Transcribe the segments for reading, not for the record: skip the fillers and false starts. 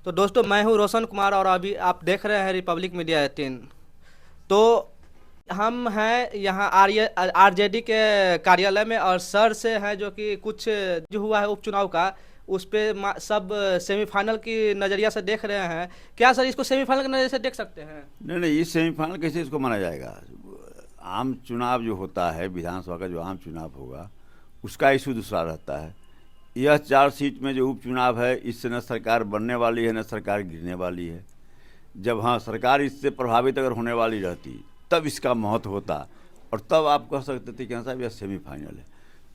तो दोस्तों, मैं हूं रोशन कुमार और अभी आप देख रहे हैं रिपब्लिक मीडिया 18। तो हम हैं यहाँ आरजेडी के कार्यालय में और सर से हैं जो कि कुछ जो हुआ है उपचुनाव का उस पे सब सेमीफाइनल की नज़रिया से देख रहे हैं। क्या सर इसको सेमीफाइनल के नज़रिए से देख सकते हैं? नहीं नहीं, ये सेमीफाइनल कैसे इसको माना जाएगा? आम चुनाव जो होता है, विधानसभा का जो आम चुनाव होगा, उसका इशू दूसरा रहता है। यह 4 सीट में जो उपचुनाव है, इससे न सरकार बनने वाली है न सरकार गिरने वाली है। जब हाँ सरकार इससे प्रभावित अगर होने वाली रहती तब इसका महत्व होता, और तब आप कह सकते थे कि हाँ साहब यह सेमीफाइनल है।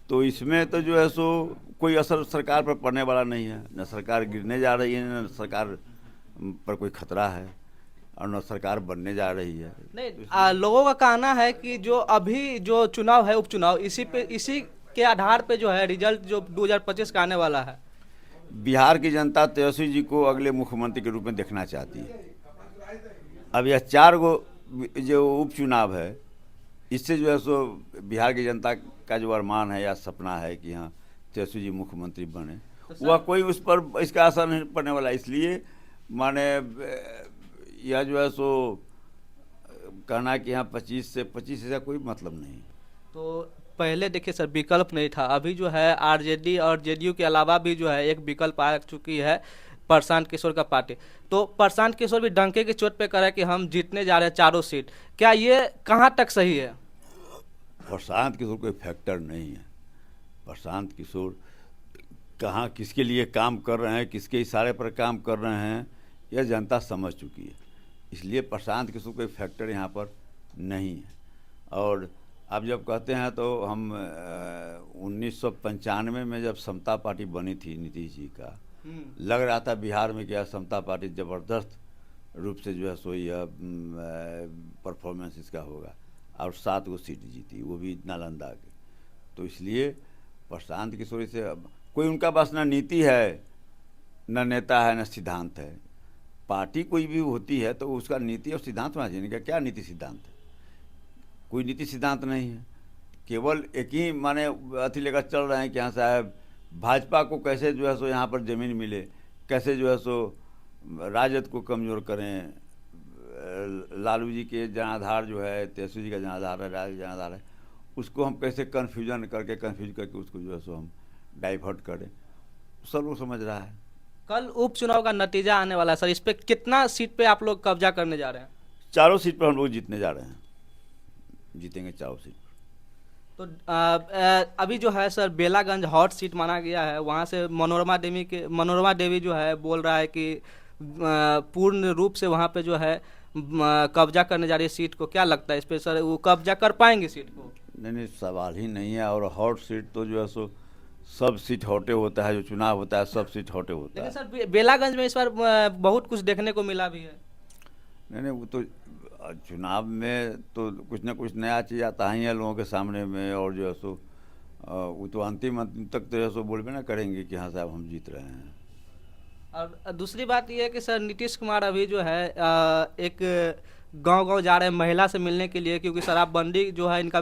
तो इसमें तो जो है सो कोई असर सरकार पर पड़ने वाला नहीं है, न सरकार गिरने जा रही है न सरकार पर कोई खतरा है, और न सरकार बनने जा रही है। नहीं, तो इसमें लोगों का कहना है कि जो अभी जो चुनाव है उपचुनाव इसी के आधार पे जो है रिजल्ट जो 2025 का आने वाला है। बिहार की जनता तेजस्वी जी को अगले मुख्यमंत्री के रूप में देखना चाहती है। अब यह 4 गो जो उपचुनाव है, इससे जो है सो बिहार की जनता का जो अरमान है या सपना है कि हाँ तेजस्वी जी मुख्यमंत्री बने, वह कोई उस पर इसका असर नहीं पड़ने वाला। इसलिए माने यह जो है सो कहना कि हाँ 25 से कोई मतलब नहीं। तो पहले देखिए सर, विकल्प नहीं था। अभी जो है आरजेडी और जेडीयू के अलावा भी जो है एक विकल्प आ चुकी है, प्रशांत किशोर का पार्टी। तो प्रशांत किशोर भी डंके की चोट पे कह रहा है कि हम जीतने जा रहे हैं 4 सीट। क्या ये कहाँ तक सही है? प्रशांत किशोर कोई फैक्टर नहीं है। प्रशांत किशोर कहाँ किसके लिए काम कर रहे हैं, किसके इशारे पर काम कर रहे हैं, यह जनता समझ चुकी है। इसलिए प्रशांत किशोर कोई फैक्टर यहाँ पर नहीं है। और आप जब कहते हैं तो हम 1995 में जब समता पार्टी बनी थी नीतीश जी का, लग रहा था बिहार में क्या समता पार्टी ज़बरदस्त रूप से जो है सो यह परफॉर्मेंस इसका होगा, और 7 गो सीट जीती, वो भी नालंदा के। तो इसलिए प्रशांत किशोर से कोई उनका बस ना नीति है, न नेता है, न सिद्धांत है। पार्टी कोई भी होती है तो उसका नीति और सिद्धांत होना चाहिए। क्या नीति सिद्धांत है? कोई नीति सिद्धांत नहीं है। केवल एक ही माने अथी लेकर चल रहे हैं कि हाँ साहब भाजपा को कैसे जो है सो यहाँ पर ज़मीन मिले, कैसे जो है सो राजद को कमज़ोर करें, लालू जी के जनाधार जो है, तेजस्वी जी का जनाधार है, राजद जनाधार है, उसको हम कैसे कन्फ्यूज करके उसको जो है सो हम डाइवर्ट करें। सब लोग समझ रहा है। कल उपचुनाव का नतीजा आने वाला है सर, इस पे कितना सीट पे आप लोग कब्जा करने जा रहे हैं? 4 सीट पर हम लोग जीतने जा रहे हैं, जीतेंगे 4 सीट पर। तो अभी जो है सर बेलागंज हॉट सीट माना गया है, वहाँ से मनोरमा देवी जो है बोल रहा है कि पूर्ण रूप से वहाँ पे जो है कब्जा करने जा रही है सीट को। क्या लगता है इस पे सर, वो कब्जा कर पाएंगे सीट को? नहीं नहीं, सवाल ही नहीं है। और हॉट सीट तो जो है सो सब सीट हॉटे होता है, जो चुनाव होता है सब सीट हॉटे होता लेकिन है। सर बेलागंज में इस बार बहुत कुछ देखने को मिला भी है। नहीं नहीं, वो तो चुनाव में तो कुछ ना कुछ नया चीज़ आता ही है लोगों के सामने में, और जो है सो वो तो अंतिम तक तो जो है सो बोलबे ना करेंगे कि हाँ साहब हम जीत रहे हैं। और दूसरी बात यह है कि सर नीतीश कुमार अभी जो है एक गांव-गांव जा रहे हैं महिला से मिलने के लिए, क्योंकि शराबबंदी जो है इनका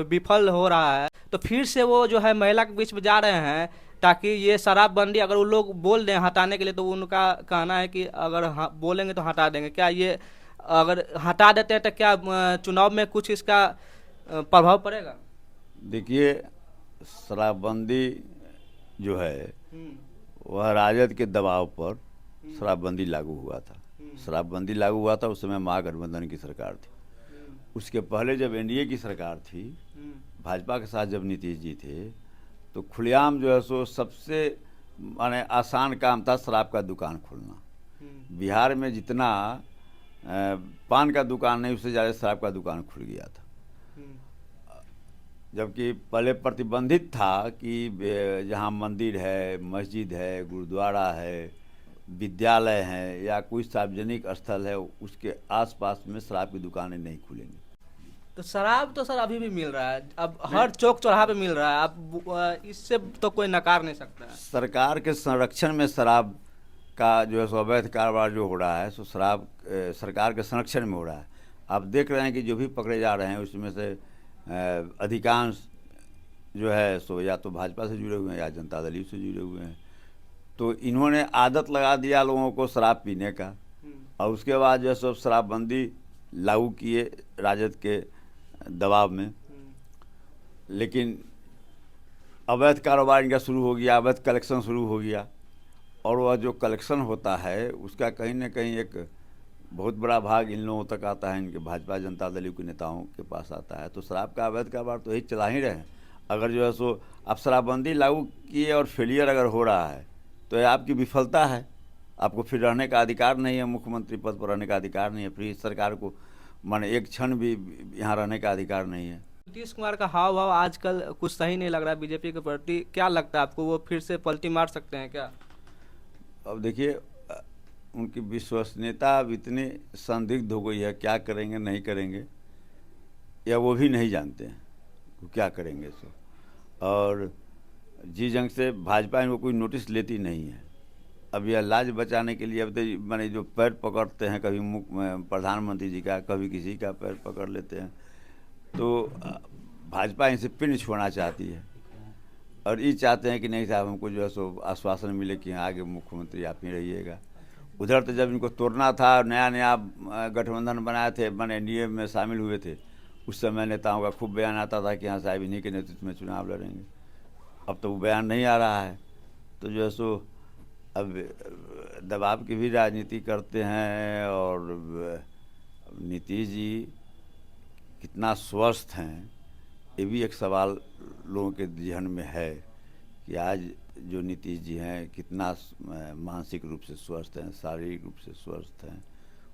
विफल हो रहा है। तो फिर से वो जो है महिला के बीच में जा रहे हैं ताकि ये शराबबंदी अगर वो लोग बोल दें हटाने के लिए, तो उनका कहना है कि अगर बोलेंगे तो हटा देंगे। क्या ये अगर हटा देते हैं तो क्या चुनाव में कुछ इसका प्रभाव पड़ेगा? देखिए, शराबबंदी जो है हम्म। वह राजद के दबाव पर हम्म। शराबबंदी लागू हुआ था। शराबबंदी लागू हुआ था उस समय महागठबंधन की सरकार थी। उसके पहले जब एनडीए की सरकार थी, भाजपा के साथ जब नीतीश जी थे, तो खुलेआम जो है सो सबसे माने आसान काम था शराब का दुकान खोलना। बिहार में जितना पान का दुकान नहीं, उससे ज़्यादा शराब का दुकान खुल गया था। जबकि पहले प्रतिबंधित था कि जहाँ मंदिर है, मस्जिद है, गुरुद्वारा है, विद्यालय हैं या कोई सार्वजनिक स्थल है, उसके आसपास में शराब की दुकानें नहीं खुलेंगी। तो शराब तो सर अभी भी मिल रहा है, अब हर चौक चौराहा पे मिल रहा है। अब इससे तो कोई नकार नहीं सकता है। सरकार के संरक्षण में शराब का जो है सो अवैध कारोबार जो हो रहा है, सो शराब सरकार के संरक्षण में हो रहा है। आप देख रहे हैं कि जो भी पकड़े जा रहे हैं उसमें से अधिकांश जो है सो या तो भाजपा से जुड़े हुए हैं या जनता दल से जुड़े हुए हैं। तो इन्होंने आदत लगा दिया लोगों को शराब पीने का, और उसके बाद जो है सब शराबबंदी लागू किए राजद के दबाव में। लेकिन अवैध कारोबार इनका शुरू हो गया, अवैध कलेक्शन शुरू हो गया, और वह जो कलेक्शन होता है उसका कहीं ना कहीं एक बहुत बड़ा भाग इन लोगों तक आता है, इनके भाजपा जनता दल के नेताओं के पास आता है। तो शराब का अवैध कारोबार तो यही चला ही रहे हैं। अगर जो है सो आप शराबबंदी लागू किए और फेलियर अगर हो रहा है तो यह आपकी विफलता है, आपको फिर रहने का अधिकार नहीं है, मुख्यमंत्री पद पर रहने का अधिकार नहीं है, फिर इस सरकार को माने एक क्षण भी यहाँ रहने का अधिकार नहीं है। नीतीश कुमार का हाव भाव आजकल कुछ सही नहीं लग रहा है बीजेपी के प्रति, क्या लगता है आपको, वो फिर से पलटी मार सकते हैं क्या? अब देखिए उनकी विश्वसनीयता अब इतनी संदिग्ध हो गई है, क्या करेंगे नहीं करेंगे या वो भी नहीं जानते हैं वो क्या करेंगे सो। और जी जंग से भाजपा इनको कोई नोटिस लेती नहीं है। अब यह लाज बचाने के लिए अब तो माने जो पैर पकड़ते हैं, कभी प्रधानमंत्री जी का, कभी किसी का पैर पकड़ लेते हैं, तो भाजपा इनसे पिंड छोड़ना चाहती है और ये चाहते हैं कि नहीं साहब हमको जो है सो आश्वासन मिले कि आगे मुख्यमंत्री आप ही रहिएगा। उधर तो जब इनको तोड़ना था, नया नया गठबंधन बनाए थे, मैंने एनडीए में शामिल हुए थे, उस समय नेताओं का खूब बयान आता था कि हाँ साहब इन्हीं के नेतृत्व में चुनाव लड़ेंगे। अब तो वो बयान नहीं आ रहा है, तो जो है सो अब दबाव की भी राजनीति करते हैं। और नीतीश जी कितना स्वस्थ हैं ये भी एक सवाल लोगों के जहन में है कि आज जो नीतीश जी हैं कितना मानसिक रूप से स्वस्थ हैं, शारीरिक रूप से स्वस्थ हैं,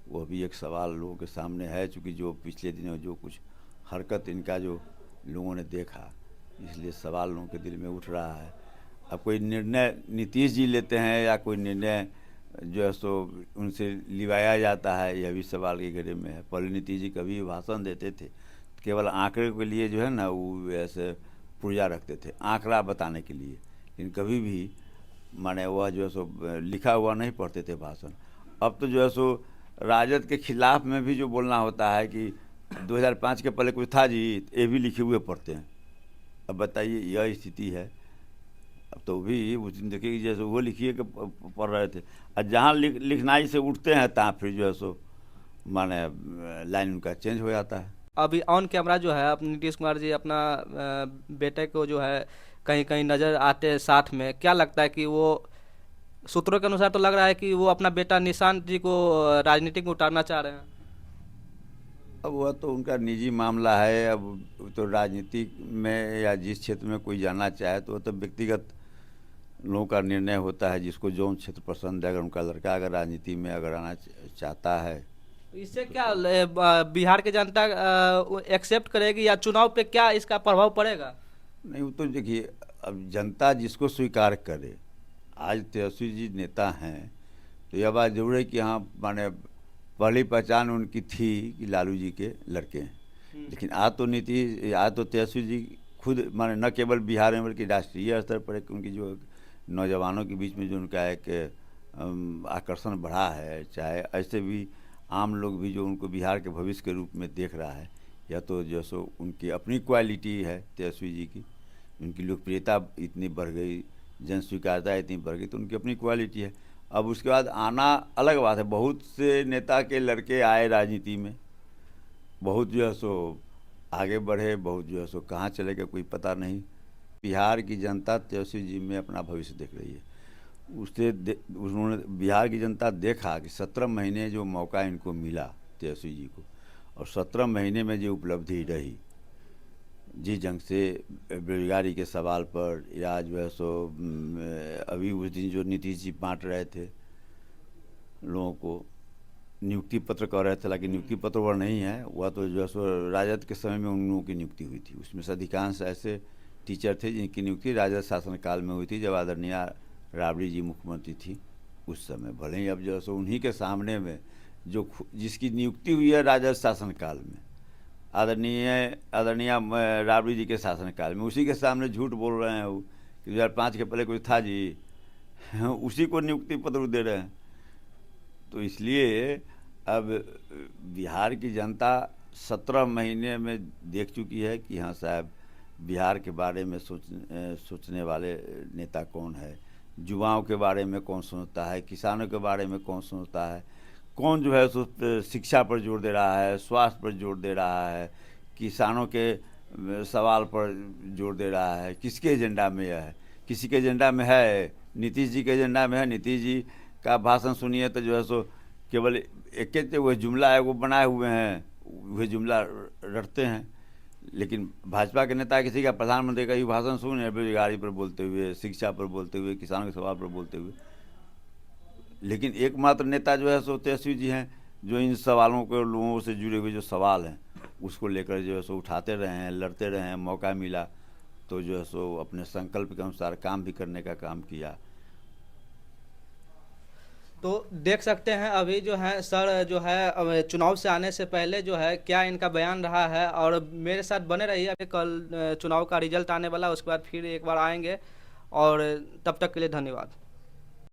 वो भी एक सवाल लोगों के सामने है। चूँकि जो पिछले दिनों जो कुछ हरकत इनका जो लोगों ने देखा, इसलिए सवाल लोगों के दिल में उठ रहा है। अब कोई निर्णय नीतीश जी लेते हैं या कोई निर्णय जो है सो उनसे लिवाया जाता है, यह भी सवाल के घेरे में है। पहले नीतीश जी कभी भाषण देते थे केवल आंकड़े के लिए जो है ना वो ऐसे पुर्जा रखते थे आंकड़ा बताने के लिए, लेकिन कभी भी माने वह जो है सो लिखा हुआ नहीं पढ़ते थे भाषण। अब तो जो है सो राजद के खिलाफ में भी जो बोलना होता है कि 2005 के पहले कुछ था जी, ये भी लिखे हुए पढ़ते हैं। अब बताइए यह स्थिति है। अब तो भी उस दिन देखिए जैसे वो लिखिए कि पढ़ रहे थे, और जहाँ लिखनाई से उठते हैं तहाँ फिर जो है सो माने लाइन उनका चेंज हो जाता है। अभी ऑन कैमरा जो है अपने नीतीश कुमार जी अपना बेटे को जो है कहीं कहीं नज़र आते हैं साथ में, क्या लगता है कि वो सूत्रों के अनुसार तो लग रहा है कि वो अपना बेटा निशांत जी को राजनीति में उतारना चाह रहे हैं? अब वह तो उनका निजी मामला है। अब तो राजनीति में या जिस क्षेत्र में कोई जाना चाहे तो वह तो व्यक्तिगत लोगों का निर्णय होता है, जिसको जो क्षेत्र पसंद है। अगर उनका लड़का अगर राजनीति में अगर आना चाहता है, इससे क्या बिहार की जनता एक्सेप्ट करेगी या चुनाव पे क्या इसका प्रभाव पड़ेगा? नहीं वो तो देखिए अब जनता जिसको स्वीकार करे। आज तेजस्वी जी नेता हैं तो यह बात जरूर है कि हाँ माने पहली पहचान उनकी थी कि लालू जी के लड़के हैं, लेकिन आज तो तेजस्वी जी खुद माने न केवल बिहार में बल्कि राष्ट्रीय स्तर पर एक उनकी जो नौजवानों के बीच में जो उनका एक आकर्षण बढ़ा है, चाहे ऐसे भी आम लोग भी जो उनको बिहार के भविष्य के रूप में देख रहा है, या तो जो सो उनकी अपनी क्वालिटी है तेजस्वी जी की, उनकी लोकप्रियता इतनी बढ़ गई, जन स्वीकारता इतनी बढ़ गई, तो उनकी अपनी क्वालिटी है। अब उसके बाद आना अलग बात है। बहुत से नेता के लड़के आए राजनीति में, बहुत जो है सो आगे बढ़े, बहुत जो है सो कहाँ चले गए कोई पता नहीं। बिहार की जनता तेजस्वी जी में अपना भविष्य देख रही है। उन्होंने बिहार की जनता देखा कि 17 महीने जो मौका इनको मिला तेजस्वी जी को, और 17 महीने में जो उपलब्धि रही जी जंग से बेरोजगारी के सवाल पर, या जो है सो अभी उस दिन जो नीतीश जी बांट रहे थे लोगों को, नियुक्ति पत्र कह रहे थे, लेकिन नियुक्ति पत्र वह नहीं है, वह तो जो है सो राजद के समय में उन लोगों की नियुक्ति हुई थी। उसमें से अधिकांश ऐसे टीचर थे जिनकी नियुक्ति राजद शासनकाल में हुई थी, जब आदरणीय राबड़ी जी मुख्यमंत्री थी उस समय। भले ही अब जो है सो उन्हीं के सामने में जो जिसकी नियुक्ति हुई है राजद शासनकाल में, आदरणीय राबड़ी जी के शासनकाल में, उसी के सामने झूठ बोल रहे हैं वो कि 2005 के पहले कुछ था जी, उसी को नियुक्ति पत्र दे रहे हैं। तो इसलिए अब बिहार की जनता 17 महीने में देख चुकी है कि हाँ साहब बिहार के बारे में सोचने वाले नेता कौन है, युवाओं के बारे में कौन सोचता है, किसानों के बारे में कौन सोचता है, कौन जो है सो शिक्षा पर जोर दे रहा है, स्वास्थ्य पर जोर दे रहा है, किसानों के सवाल पर जोर दे रहा है, किसके एजेंडा में यह है। किसी के एजेंडा में है, नीतीश जी के एजेंडा में है। नीतीश जी का भाषण सुनिए तो जो है सो केवल एक वह जुमला है वो बनाए हुए हैं, वह जुमला रटते हैं। लेकिन भाजपा के नेता किसी का प्रधानमंत्री का ही भाषण सुने, बेरोजगारी पर बोलते हुए, शिक्षा पर बोलते हुए, किसानों के सवाल पर बोलते हुए। लेकिन एकमात्र नेता जो है सो तेजस्वी जी हैं, जो इन सवालों के लोगों से जुड़े हुए जो सवाल हैं उसको लेकर जो है सो उठाते रहे हैं, लड़ते रहे हैं। मौका मिला तो जो है सो अपने संकल्प के अनुसार काम भी करने का काम किया। तो देख सकते हैं अभी जो है सर जो है अब चुनाव से आने से पहले जो है क्या इनका बयान रहा है। और मेरे साथ बने रहिए, अभी कल चुनाव का रिजल्ट आने वाला, उसके बाद फिर एक बार आएंगे। और तब तक के लिए धन्यवाद।